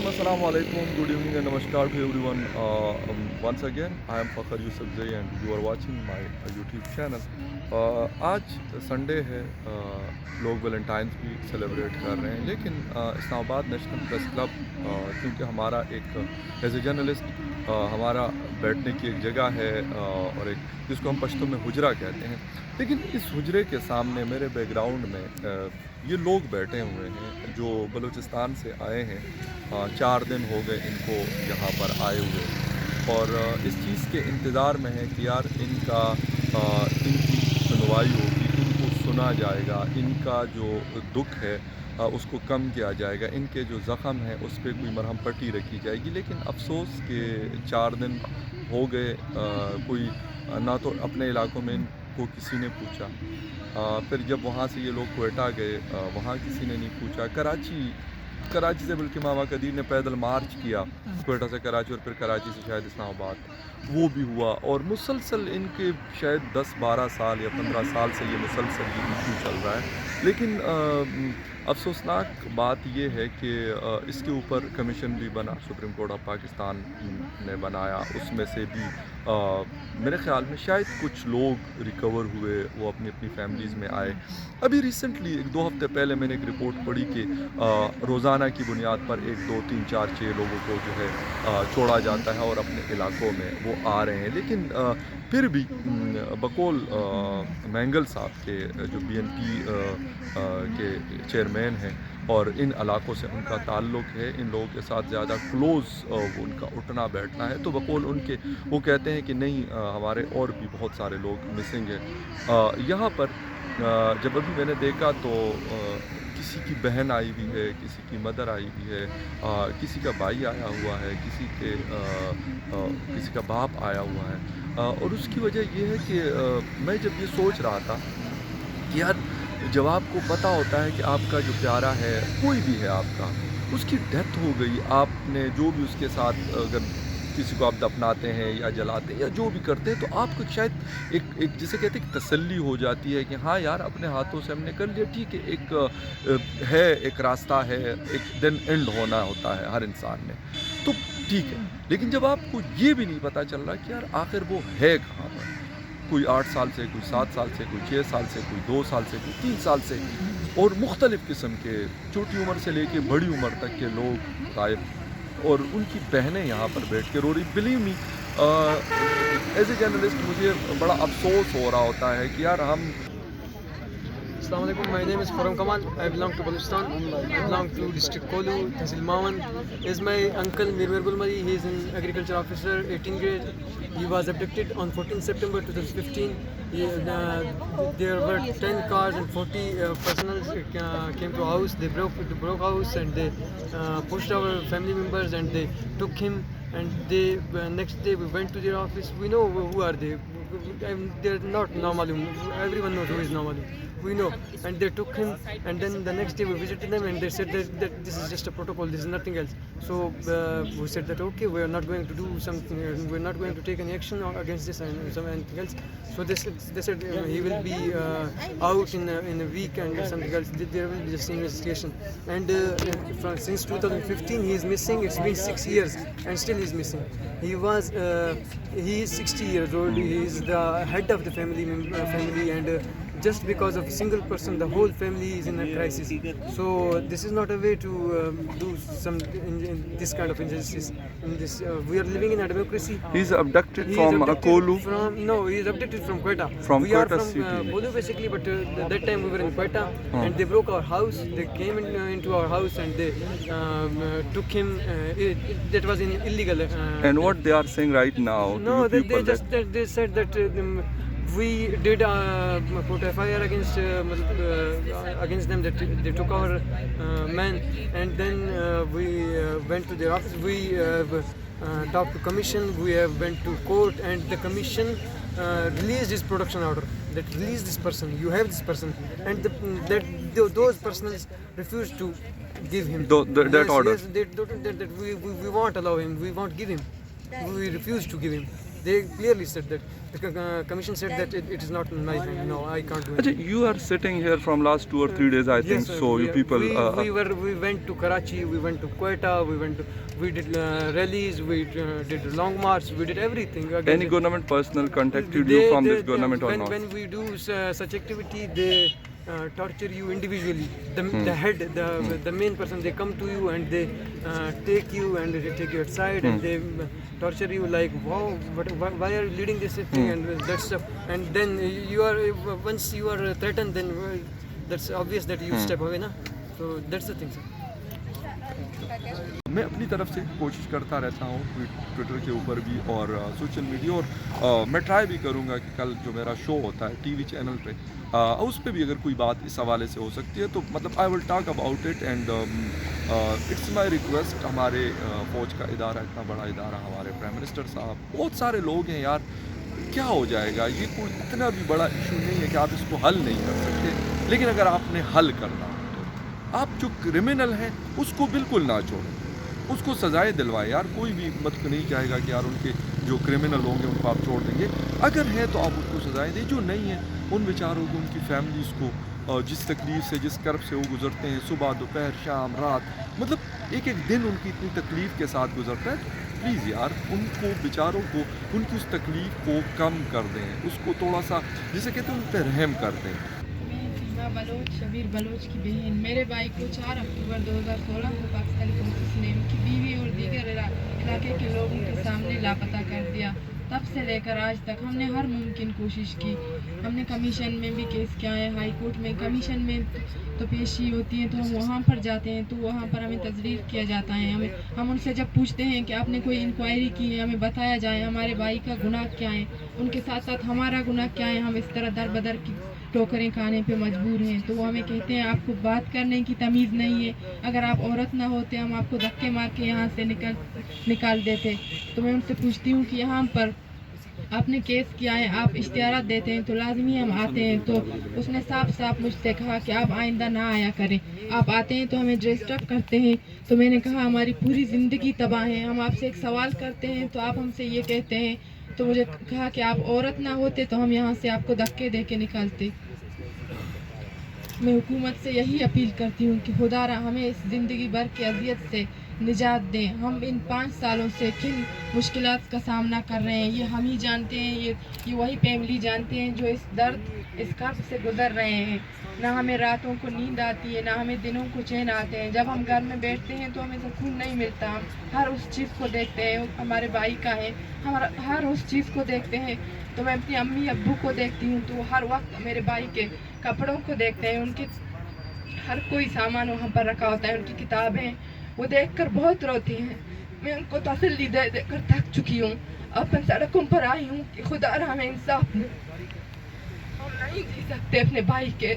Assalamu alaikum, good evening and namaskar to everyone. Once again, I am Fakhar Yusufzai and you are watching my YouTube channel. आज Sunday है, लोग Valentine's भी celebrate कर रहे हैं, लेकिन इस्लामाबाद नेशनल प्रेस क्लब क्योंकि हमारा एक एज ए जर्नलिस्ट हमारा बैठने की एक जगह है और एक जिसको हम पश्तो में हुजरा कहते हैं, लेकिन इस हुजरे के सामने मेरे बैकग्राउंड में ये लोग बैठे हुए हैं जो बलूचिस्तान से आए हैं। 4 दिन हो गए इनको यहाँ पर आए हुए और इस चीज़ के इंतज़ार में है कि यार इनकी सुनवाई होगी, इनको सुना जाएगा, इनका जो दुख है उसको कम किया जाएगा, इनके जो ज़ख़म हैं उस पर कोई मरहम पट्टी रखी जाएगी। लेकिन अफसोस के 4 दिन हो गए, कोई ना तो अपने इलाकों में इनको किसी ने पूछा, फिर जब वहाँ से ये लोग क्वेटा गए वहाँ किसी ने नहीं पूछा। कराची से बल्कि मामा कदीर ने पैदल मार्च किया क्वेटा से कराची और फिर कराची से शायद इस्लामाबाद, वो भी हुआ। और मुसलसल इनके शायद 10-12 साल या 15 साल से ये मुसलसल ये इशू चल रहा है। लेकिन अफसोसनाक बात ये है कि इसके ऊपर कमीशन भी बना, सुप्रीम कोर्ट ऑफ पाकिस्तान ने बनाया, उसमें से भी मेरे ख़्याल में शायद कुछ लोग रिकवर हुए, वो अपनी अपनी फैमिलीज़ में आए। अभी रिसेंटली 1-2 हफ़्ते पहले मैंने एक रिपोर्ट पढ़ी कि रोज़ाना की बुनियाद पर 1, 2, 3, 4, 6 लोगों को जो है छोड़ा जाता है और अपने इलाकों में वो आ रहे हैं। लेकिन फिर भी बकौल मैंगल साहब के जो BNP के चेयरमैन हैं और इन इलाकों से उनका ताल्लुक़ है, इन लोगों के साथ ज़्यादा क्लोज़ उनका उठना बैठना है, तो बकौल उनके वो कहते हैं कि नहीं हमारे और भी बहुत सारे लोग मिसिंग हैं। यहाँ पर जब अभी मैंने देखा तो किसी की बहन आई हुई है, किसी की मदर आई हुई है, किसी का भाई आया हुआ है, किसी का बाप आया हुआ है। और उसकी वजह ये है कि मैं जब ये सोच रहा था कि यार जब आपको पता होता है कि आपका जो प्यारा है कोई भी है आपका, उसकी डेथ हो गई, आपने जो भी उसके साथ अगर किसी को आप दफनाते हैं या जलाते हैं या जो भी करते हैं, तो आपको शायद एक जिसे कहते हैं कि तसल्ली हो जाती है कि हाँ यार अपने हाथों से हमने कर लिया, ठीक है, एक रास्ता है, एक दिन एंड होना होता है हर इंसान ने, तो ठीक है। लेकिन जब आपको ये भी नहीं पता चल रहा कि यार आखिर वो है कहाँ पर, कोई 8 साल से, कोई 7 साल से, कोई 6 साल से, कोई 2 साल से, कोई 3 साल से, और मुख्तलिफ़ किस्म के छोटी उम्र से लेके बड़ी उम्र तक के लोग गायब, और उनकी बहनें यहाँ पर बैठ के रो रही। Believe me, as a journalist मुझे बड़ा अफसोस हो रहा होता है कि यार हम Assalamu alaikum. My name is Khurram Kamal. I belong to Balochistan. I belong to district Kolu, Tehsil Mawan. Is my uncle Mir Gulmari. He is an agriculture officer, 18th grade. He was abducted on 14 September 2015. There were 10 cars and 40 personnel came to our house. They broke house and they pushed our family members and they took him. And they next day we went to their office. We know who are they. They're not Namalum. Everyone knows who is Namalum. We know, and they took him, and then the next day we visited them and they said that this is just a protocol, this is nothing else. So we said that okay, we are not going to do something, we are not going to take any action against this and something else. So they said he will be out in a week and something else. There will be just investigation. And since 2015 he is missing. It's been 6 years and still he is missing. He is 60 years old. He is the head of the family and just because of a single person the whole family is in a crisis. So this is not a way to do some this kind of injustice in this. We are living in a democracy. He's abducted from Kolu. No, he is abducted from Quetta. From we Quetta are from city. Bolu basically, but that time we were in Quetta and they broke our house. They came into our house and they took him. That was illegal. And what they are saying right now? No, they said that. We did put FIR against them that they took our man, and then we went to their office. We talked to commission. We have went to court, and the commission released his production order. That released this person. You have this person, and those persons refused to give him that order. Yes, we won't allow him. We won't give him. We refuse to give him. they clearly said that the commission said that it is not in my hand. No, I can't do it. You are sitting here from last 2 or 3 days, I think. Yes, sir. So you people. We went to Karachi, we went to Quetta, we did rallies, we did long march, we did everything. Any government personnel contacted you from this government or not? When we do such activity, they torture you individually. The head, the main person, they come to you and they take you and they take you outside and they torture you like, wow, why are you leading this thing and that stuff. And then once you are threatened, then that's obvious that you step away, na? So that's the thing, sir. मैं अपनी तरफ से कोशिश करता रहता हूँ Twitter के ऊपर भी और सोशल मीडिया और मैं ट्राई भी करूँगा कि कल जो मेरा शो होता है टीवी चैनल पे उस पे भी अगर कोई बात इस हवाले से हो सकती है तो मतलब I will talk about it and it's my request. हमारे फ़ौज का इदारा इतना बड़ा इदारा, हमारे प्राइम मिनिस्टर साहब, बहुत सारे लोग हैं यार, क्या हो जाएगा, ये कोई इतना भी बड़ा इशू नहीं है कि आप इसको हल नहीं कर सकते। लेकिन अगर आपने हल करना तो आप जो क्रिमिनल हैं उसको बिल्कुल ना छोड़ें, उसको सजाएं दिलवाएं यार। कोई भी मतलब नहीं चाहेगा कि यार उनके जो क्रिमिनल होंगे उनको आप छोड़ देंगे। अगर है तो आप उनको सजाएं दें, जो नहीं है उन बेचारों को, उनकी फैमिलीज़ को जिस तकलीफ़ से, जिस कर्ब से वो गुजरते हैं, सुबह दोपहर शाम रात, मतलब एक एक दिन उनकी इतनी तकलीफ़ के साथ गुजरता है, तो प्लीज़ यार उनको बेचारों को उनकी उस तकलीफ़ को कम कर दें, उसको थोड़ा सा जिसे कहते हैं उन पर रहम कर दें। बलोच शबीर बलोच की बहन, मेरे भाई को 4 अक्टूबर 2016 को पाकिस्तानी पुलिस ने उनकी बीवी और दीगर इलाके के लोगों के सामने लापता कर दिया। तब से लेकर आज तक हमने हर मुमकिन कोशिश की। हमने कमीशन में भी केस किया है, हाई कोर्ट में। कमीशन में तो पेशी होती है तो हम वहाँ पर जाते हैं तो वहाँ पर हमें तजरीर किया जाता है। हम उनसे जब पूछते हैं कि आपने कोई इंक्वायरी की है, हमें बताया जाए हमारे भाई का गुनाह क्या है, उनके साथ साथ हमारा गुनाह क्या है, हम इस तरह दर बदर की ठोकरें खाने पे मजबूर हैं। तो वो हमें कहते हैं आपको बात करने की तमीज़ नहीं है, अगर आप औरत ना होते हम आपको धक्के मार के यहाँ से निकाल देते। तो मैं उनसे पूछती हूँ कि यहाँ पर आपने केस किया है, आप इश्तिहारात देते हैं तो लाजमी हम आते हैं। तो उसने साफ साफ मुझसे कहा कि आप आइंदा ना आया करें, आप आते हैं तो हमें ड्रेस्ड अप करते हैं। तो मैंने कहा हमारी पूरी ज़िंदगी तबाह है, हम आपसे एक सवाल करते हैं तो आप हमसे ये कहते हैं। तो मुझे कहा कि आप औरत ना होते तो हम यहाँ से आपको धक्के दे के निकालते। मैं हुकूमत से यही अपील करती हूँ कि खुदारा हमें इस ज़िंदगी भर की अजियत से निजात दें। हम इन 5 सालों से किन मुश्किलात का सामना कर रहे हैं ये हम ही जानते हैं, ये वही फैमिली जानते हैं जो इस दर्द, इस कर्ब से गुजर रहे हैं। ना हमें रातों को नींद आती है, ना हमें दिनों को चैन आते हैं। जब हम घर में बैठते हैं तो हमें सुकून नहीं मिलता। हम हर उस चीज़ को देखते हैं, हमारे भाई का है, हमारा हर उस चीज़ को देखते हैं। तो मैं अपनी अम्मी अब्बू को देखती हूँ तो हर वक्त मेरे भाई के कपड़ों को देखते हैं, उनके हर कोई सामान वहाँ पर रखा होता है, उनकी किताबें, वो देखकर बहुत रोती हैं। मैं उनको तसल्ली दे देकर थक चुकी हूँ। अपन सड़कों पर आई हूँ कि खुदा हमें इंसाफ दे। हम नहीं जी सकते अपने भाई के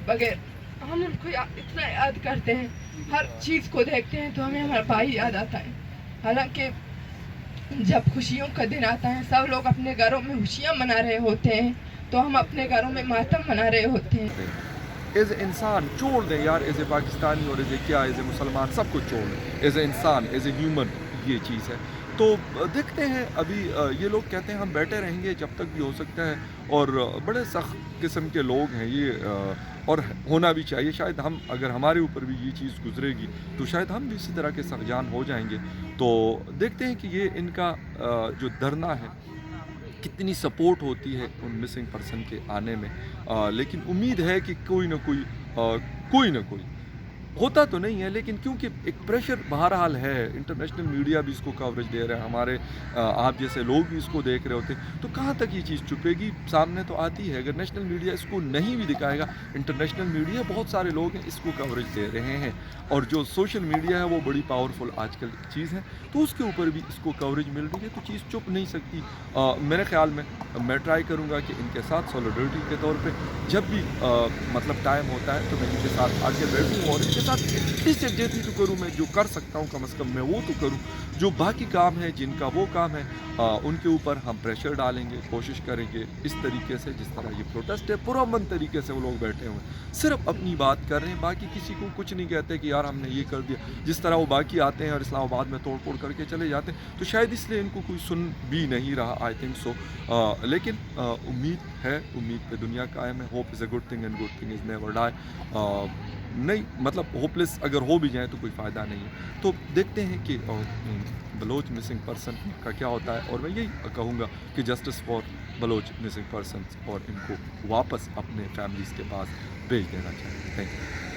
बगैर, हम उनको इतना याद करते हैं, हर चीज़ को देखते हैं तो हमें हमारा भाई याद आता है। हालांकि जब खुशियों का दिन आता है सब लोग अपने घरों में खुशियाँ मना रहे होते हैं तो हम अपने घरों में मातम मना रहे होते हैं। एज ए इंसान छोड़ दें यार, एज ए पाकिस्तानी और एज ए क्या, एज ए मुसलमान, सब कुछ छोड़ दें। एज ए इंसान, एज ए ह्यूमन ये चीज़ है। तो देखते हैं अभी ये लोग कहते हैं हम बैठे रहेंगे जब तक भी हो सकता है, और बड़े सख्त किस्म के लोग हैं ये, और होना भी चाहिए। शायद हम, अगर हमारे ऊपर भी ये चीज़ गुजरेगी तो शायद हम भी इसी तरह के सख्जान हो जाएंगे। तो देखते हैं कि ये इनका जो धरना है कितनी सपोर्ट होती है उन मिसिंग पर्सन के आने में। लेकिन उम्मीद है कि कोई ना कोई होता तो नहीं है, लेकिन क्योंकि एक प्रेशर बहरहाल है, इंटरनेशनल मीडिया भी इसको कवरेज दे रहा है, हमारे आप जैसे लोग भी इसको देख रहे होते, तो कहाँ तक ये चीज़ छुपेगी, सामने तो आती है। अगर नेशनल मीडिया इसको नहीं भी दिखाएगा, इंटरनेशनल मीडिया, बहुत सारे लोग हैं इसको कवरेज दे रहे हैं, और जो सोशल मीडिया है वो बड़ी पावरफुल आजकल चीज़ है, तो उसके ऊपर भी इसको कवरेज मिल रही है, तो चीज़ चुप नहीं सकती। मेरे ख्याल में मैं ट्राई करूँगा कि इनके साथ सॉलिडरिटी के तौर पर जब भी मतलब टाइम होता है तो मैं इनके साथ आके बैठूँ और इनके साथ एटलीस्ट एडजस्ट तो करूँ। मैं जो कर सकता हूँ कम से कम मैं वो तो करूँ, जो बाकी काम है जिनका वो काम है उनके ऊपर हम प्रेशर डालेंगे, कोशिश करेंगे इस तरीके से जिस तरह ये प्रोटेस्ट है पुरअमन तरीके से वो लोग बैठे हुए हैं, सिर्फ अपनी बात कर रहे हैं, बाकी किसी को कुछ नहीं कहते कि यार हमने ये कर दिया। जिस तरह वो बाकी आते हैं और इस्लामाबाद में तोड़ फोड़ करके चले जाते हैं, तो शायद इसलिए इनको कोई सुन भी नहीं रहा, आई थिंक सो। लेकिन उम्मीद है, उम्मीद पे दुनिया कायम है। Hope is a good thing and good thing is never die. नहीं मतलब होपलेस अगर हो भी जाए तो कोई फ़ायदा नहीं है। तो देखते हैं कि बलोच मिसिंग पर्सन का क्या होता है, और मैं यही कहूँगा कि justice for Baloch missing person, और इनको वापस अपने फैमिलीज़ के पास भेज देना चाहिए। Thank you.